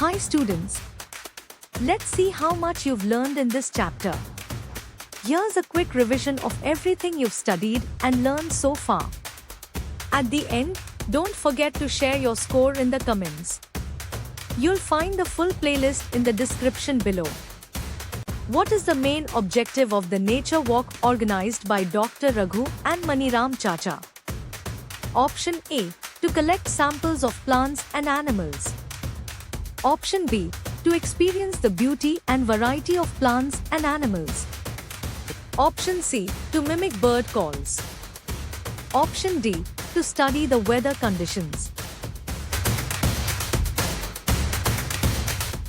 Hi students. Let's see how much you've learned in this chapter. Here's a quick revision of everything you've studied and learned so far. At the end, don't forget to share your score in the comments. You'll find the full playlist in the description below. What is the main objective of the nature walk organized by Dr. Raghu and Maniram Chacha? Option A. To collect samples of plants and animals. Option B. To experience the beauty and variety of plants and animals. Option C. To mimic bird calls. Option D. To study the weather conditions.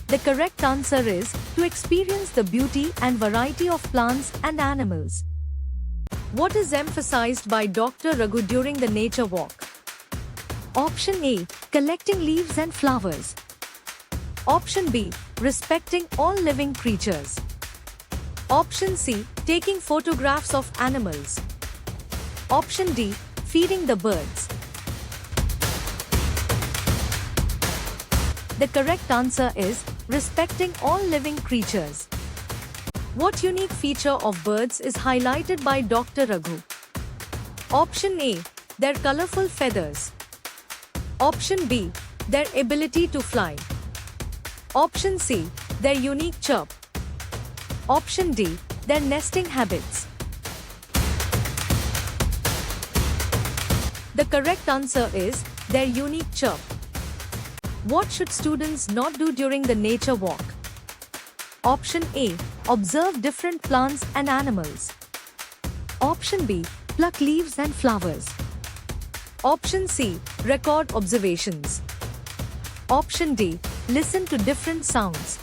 The correct answer is to experience the beauty and variety of plants and animals. What is emphasized by Dr. Raghu during the nature walk? Option A. Collecting leaves and flowers. Option B. Respecting all living creatures. Option C. Taking photographs of animals. Option D. Feeding the birds. The correct answer is respecting all living creatures. What unique feature of birds is highlighted by Dr. Raghu? Option A. Their colorful feathers. Option B. Their ability to fly. Option C. Their unique chirp. Option D. Their nesting habits. The correct answer is their unique chirp. What should students not do during the nature walk? Option A. Observe different plants and animals. Option B. Pluck leaves and flowers. Option C. Record observations. Option D. Listen to different sounds.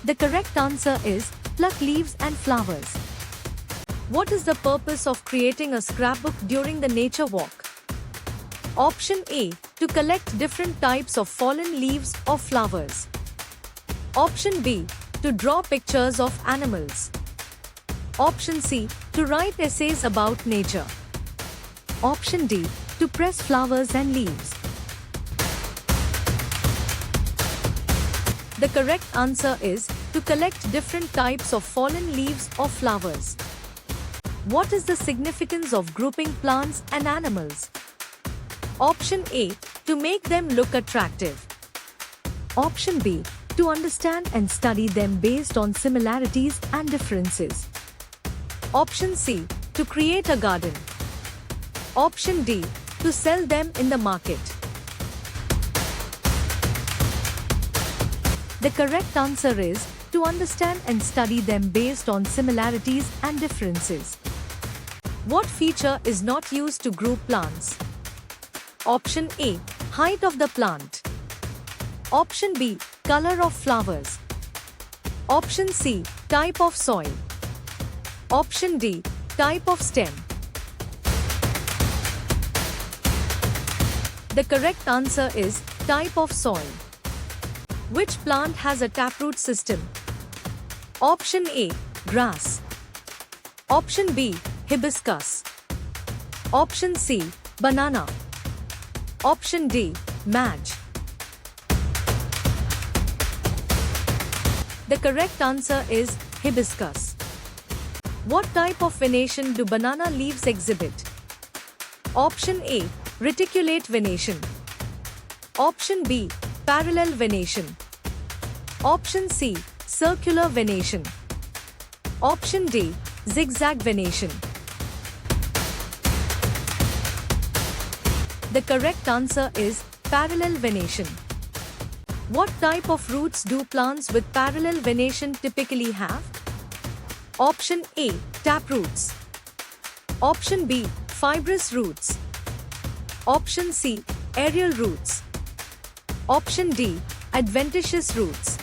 The correct answer is pluck leaves and flowers. What is the purpose of creating a scrapbook during the nature walk? Option A. To collect different types of fallen leaves or flowers. Option B. To draw pictures of animals. Option C. To write essays about nature. Option D. To press flowers and leaves. The correct answer is to collect different types of fallen leaves or flowers. What is the significance of grouping plants and animals? Option A. To make them look attractive. Option B. To understand and study them based on similarities and differences. Option C. To create a garden. Option D. To sell them in the market. The correct answer is to understand and study them based on similarities and differences. What feature is not used to group plants? Option A. Height of the plant. Option B. Color of flowers. Option C. Type of soil. Option D. Type of stem. The correct answer is type of soil. Which plant has a taproot system? Option A. Grass. Option B. Hibiscus. Option C. Banana. Option D. Madge. The correct answer is hibiscus. What type of venation do banana leaves exhibit? Option A. Reticulate venation. Option B. Parallel venation. Option C. Circular venation. Option D. Zigzag venation. The correct answer is parallel venation. What type of roots do plants with parallel venation typically have? Option A. Taproots. Option B. Fibrous roots. Option C. Aerial roots. Option D. Adventitious roots.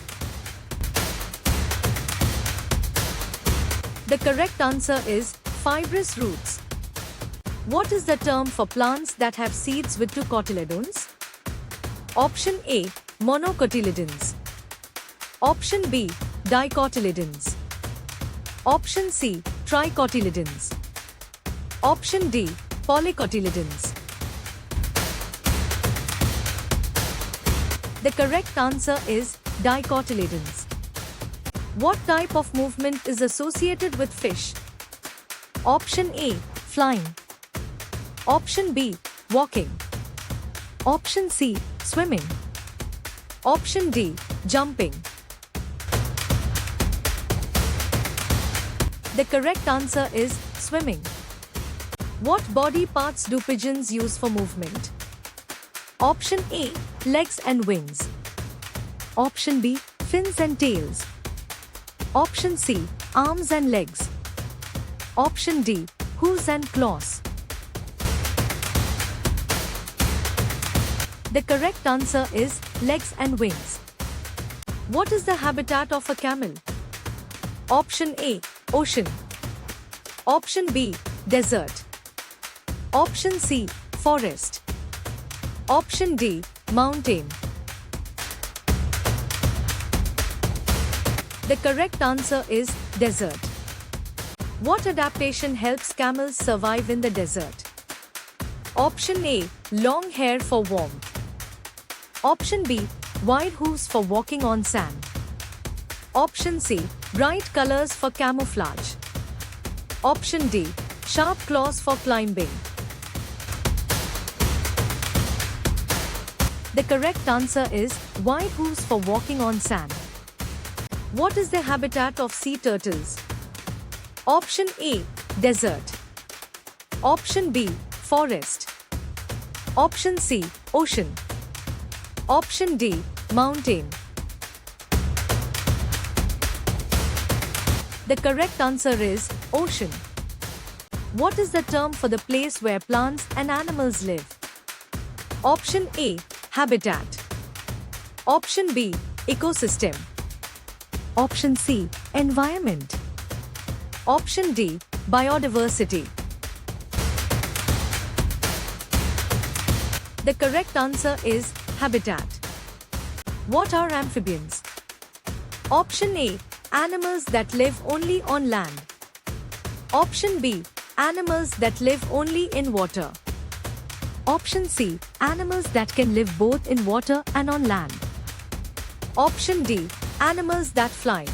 The correct answer is fibrous roots. What is the term for plants that have seeds with two cotyledons? Option A. Monocotyledons. Option B. Dicotyledons. Option C. Tricotyledons. Option D. Polycotyledons. The correct answer is dicotyledons. What type of movement is associated with fish? Option A, flying. Option B, walking. Option C, swimming. Option D, jumping. The correct answer is swimming. What body parts do pigeons use for movement? Option A, legs and wings. Option B, fins and tails. Option C, arms and legs. Option D, hooves and claws. The correct answer is legs and wings. What is the habitat of a camel? Option A, ocean. Option B, desert. Option C, forest. Option D, mountain. The correct answer is desert. What adaptation helps camels survive in the desert? Option A, long hair for warmth. Option B, wide hooves for walking on sand. Option C, bright colors for camouflage. Option D, sharp claws for climbing. The correct answer is wide hooves for walking on sand. What is the habitat of sea turtles? Option A, desert. Option B, forest. Option C, ocean. Option D, mountain. The correct answer is ocean. What is the term for the place where plants and animals live? Option A, habitat. Option B, ecosystem. Option C, environment. Option D, biodiversity. The correct answer is habitat. What are amphibians? Option A, animals that live only on land. Option B, animals that live only in water. Option C, animals that can live both in water and on land. Option D, animals that fly.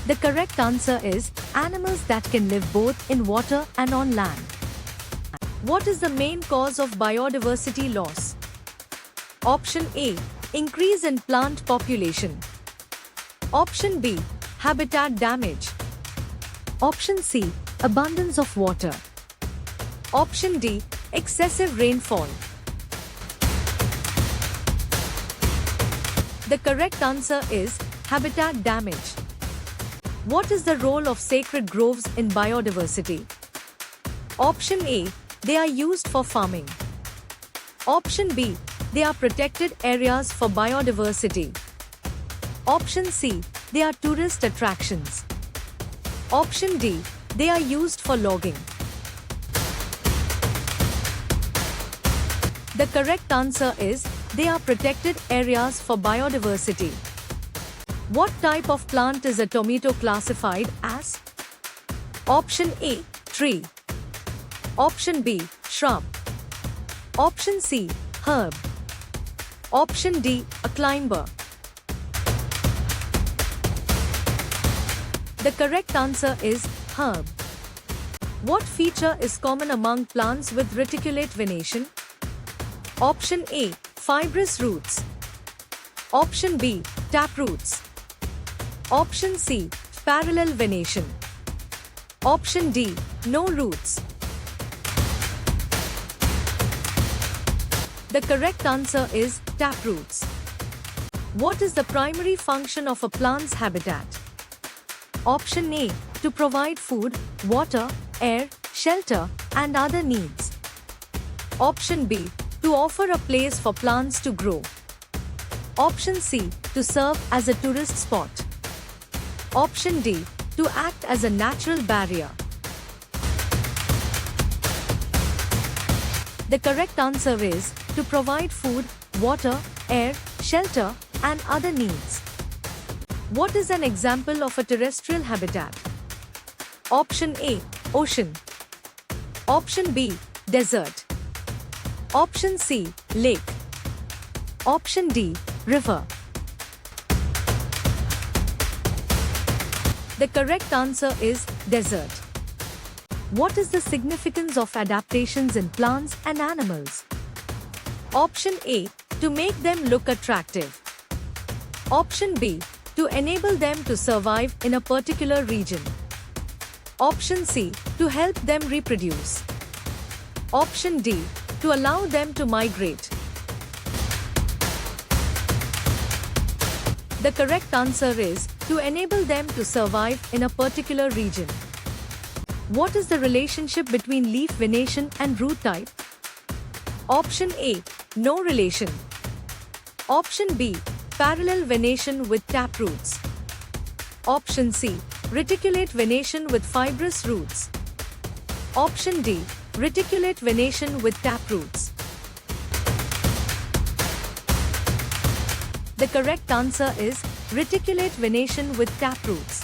The correct answer is animals that can live both in water and on land. What is the main cause of biodiversity loss? Option A, increase in plant population. Option B, habitat damage. Option C, abundance of water. Option D, excessive rainfall. The correct answer is habitat damage. What is the role of sacred groves in biodiversity? Option A, they are used for farming. Option B, they are protected areas for biodiversity. Option C, they are tourist attractions. Option D, they are used for logging. The correct answer is they are protected areas for biodiversity. What type of plant is a tomato classified as? Option A, tree. Option B, shrub. Option C, herb. Option D, a climber. The correct answer is herb. What feature is common among plants with reticulate venation? Option A, fibrous roots. Option B, taproots. Option C, parallel venation. Option D, no roots. The correct answer is taproots. What is the primary function of a plant's habitat? Option A, to provide food, water, air, shelter, and other needs. Option B, to offer a place for plants to grow. Option C, to serve as a tourist spot. Option D, to act as a natural barrier. The correct answer is to provide food, water, air, shelter, and other needs. What is an example of a terrestrial habitat? Option A, ocean. Option B, desert. Option C, lake. Option D, river. The correct answer is desert. What is the significance of adaptations in plants and animals? Option A, to make them look attractive. Option B, to enable them to survive in a particular region. Option C, to help them reproduce. Option D, to allow them to migrate. The correct answer is to enable them to survive in a particular region. What is the relationship between leaf venation and root type? Option A, no relation. Option B, parallel venation with taproots. Option C, reticulate venation with fibrous roots. Option D, reticulate venation with taproots. The correct answer is reticulate venation with taproots.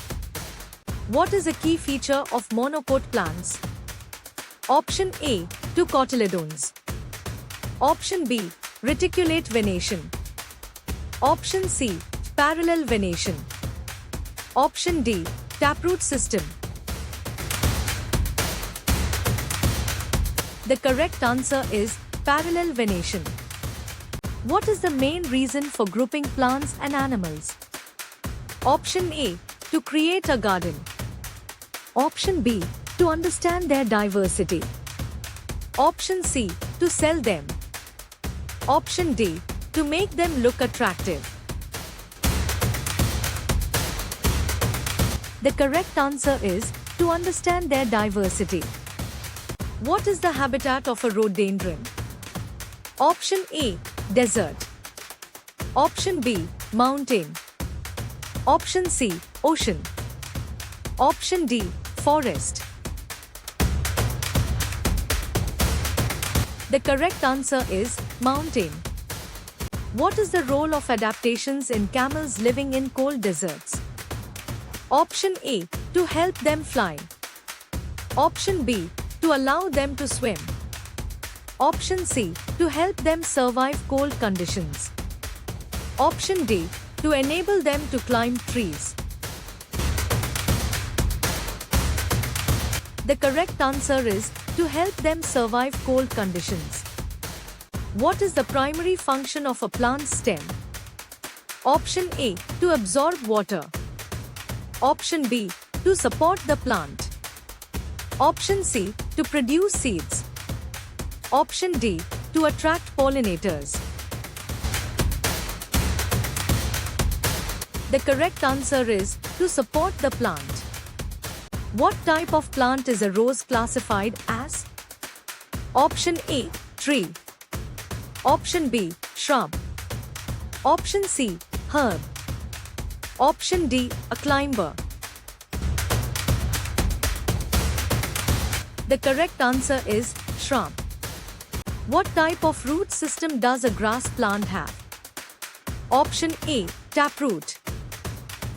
What is a key feature of monocot plants? Option A, two cotyledons. Option B, reticulate venation. Option C, parallel venation. Option D, taproot system. The correct answer is parallel venation. What is the main reason for grouping plants and animals? Option A, to create a garden. Option B, to understand their diversity. Option C, to sell them. Option D, to make them look attractive. The correct answer is to understand their diversity. What is the habitat of a rhododendron? Option A, desert. Option B, mountain. Option C, ocean. Option D, forest. The correct answer is mountain. What is the role of adaptations in camels living in cold deserts? Option A, to help them fly. Option B, to allow them to swim. Option C, to help them survive cold conditions. Option D, to enable them to climb trees. The correct answer is to help them survive cold conditions. What is the primary function of a plant's stem? Option A, to absorb water. Option B, to support the plant. Option C, to produce seeds. Option D, to attract pollinators. The correct answer is to support the plant. What type of plant is a rose classified as? Option A, tree. Option B, shrub. Option C, herb. Option D, a climber. The correct answer is shrub. What type of root system does a grass plant have? Option A, taproot.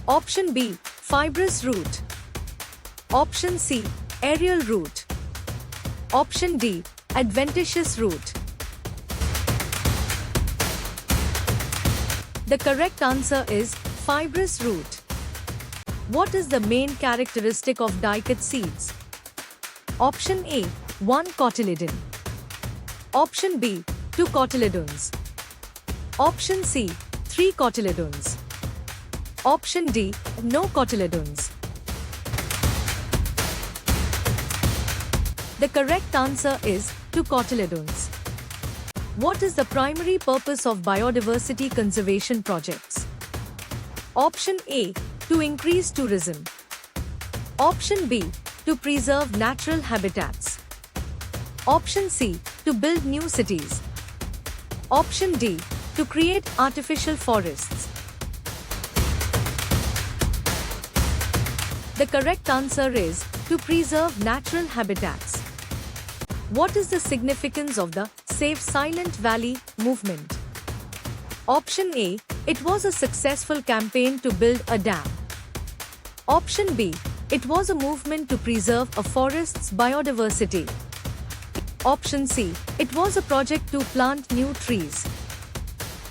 Option B, fibrous root. Option C, aerial root. Option D, adventitious root. The correct answer is fibrous root. What is the main characteristic of dicot seeds? Option A, one cotyledon. Option B, two cotyledons. Option C, three cotyledons. Option D, no cotyledons. The correct answer is two cotyledons. What is the primary purpose of biodiversity conservation projects? Option A, to increase tourism. Option B, to preserve natural habitats. Option C, to build new cities. Option D, to create artificial forests. The correct answer is to preserve natural habitats. What is the significance of the Save Silent Valley movement? Option A, it was a successful campaign to build a dam. Option B, it was a movement to preserve a forest's biodiversity. Option C. It was a project to plant new trees.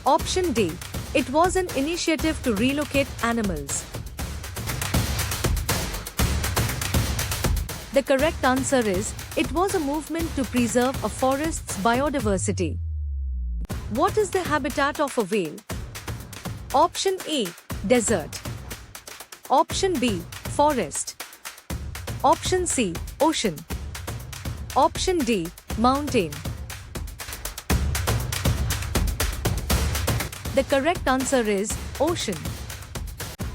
Option D. It was an initiative to relocate animals. The correct answer is, it was a movement to preserve a forest's biodiversity. What is the habitat of a whale? Option A. Desert. Option B. Forest. Option C. Ocean. Option D. Mountain. The correct answer is ocean.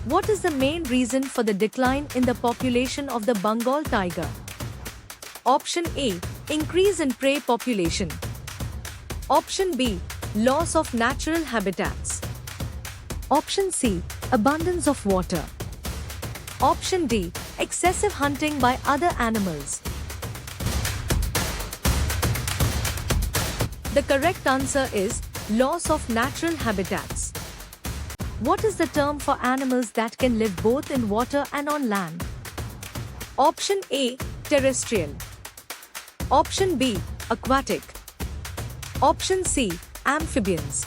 What is the main reason for the decline in the population of the Bengal tiger? Option A. Increase in prey population. Option B. Loss of natural habitats. Option C. Abundance of water. Option D. Excessive hunting by other animals. The correct answer is loss of natural habitats. What is the term for animals that can live both in water and on land? Option A. Terrestrial. Option B. Aquatic. Option C. Amphibians.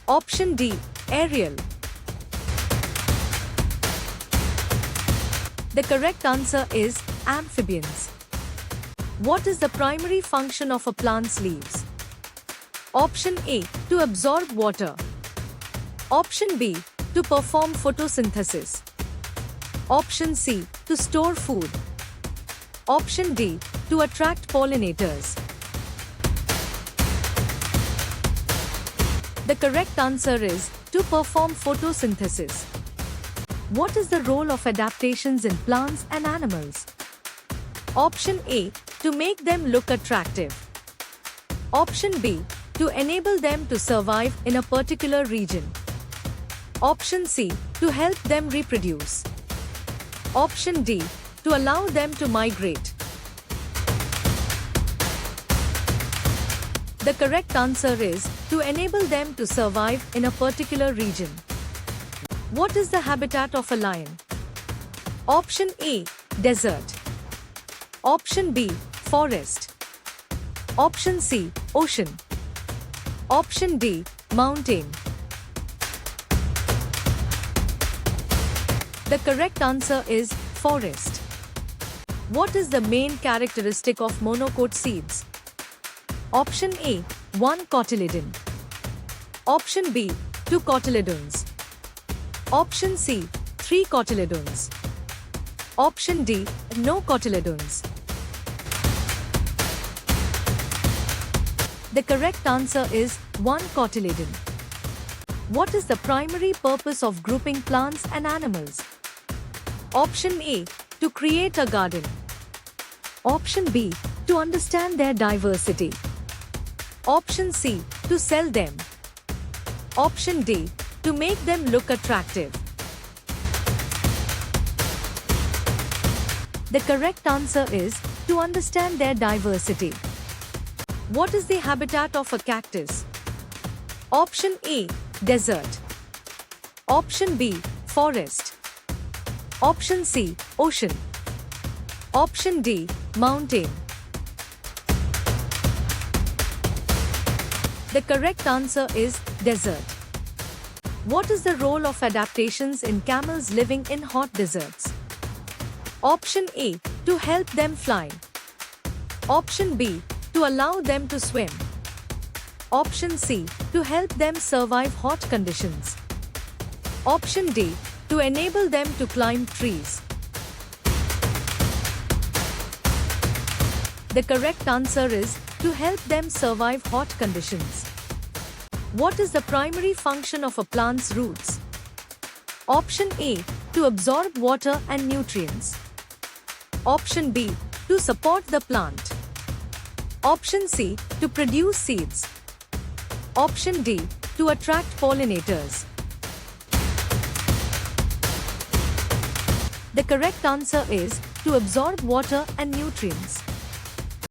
Option D. Aerial. The correct answer is amphibians. What is the primary function of a plant's leaves? Option A. To absorb water. Option B. To perform photosynthesis. Option C. To store food. Option D. To attract pollinators. The correct answer is to perform photosynthesis. What is the role of adaptations in plants and animals? Option A. To make them look attractive. Option B. To enable them to survive in a particular region. Option C. To help them reproduce. Option D. To allow them to migrate. The correct answer is to enable them to survive in a particular region. What is the habitat of a lion? Option A. Desert. Option B. Forest. Option C. Ocean. Option D. Mountain. The correct answer is forest. What is the main characteristic of monocot seeds? Option A. 1 cotyledon. Option B. 2 cotyledons. Option C. 3 cotyledons. Option D. No cotyledons. The correct answer is 1 cotyledon. What is the primary purpose of grouping plants and animals? Option A. To create a garden. Option B. To understand their diversity. Option C. To sell them. Option D. To make them look attractive. The correct answer is to understand their diversity. What is the habitat of a cactus? Option A. Desert. Option B. Forest. Option C. Ocean. Option D. Mountain. The correct answer is desert. What is the role of adaptations in camels living in hot deserts? Option A. To help them fly. Option B. To allow them to swim. Option C. To help them survive hot conditions. Option D. To enable them to climb trees. The correct answer is to help them survive hot conditions. What is the primary function of a plant's roots? Option A. To absorb water and nutrients. Option B. To support the plant. Option C. To produce seeds. Option D. To attract pollinators. The correct answer is to absorb water and nutrients.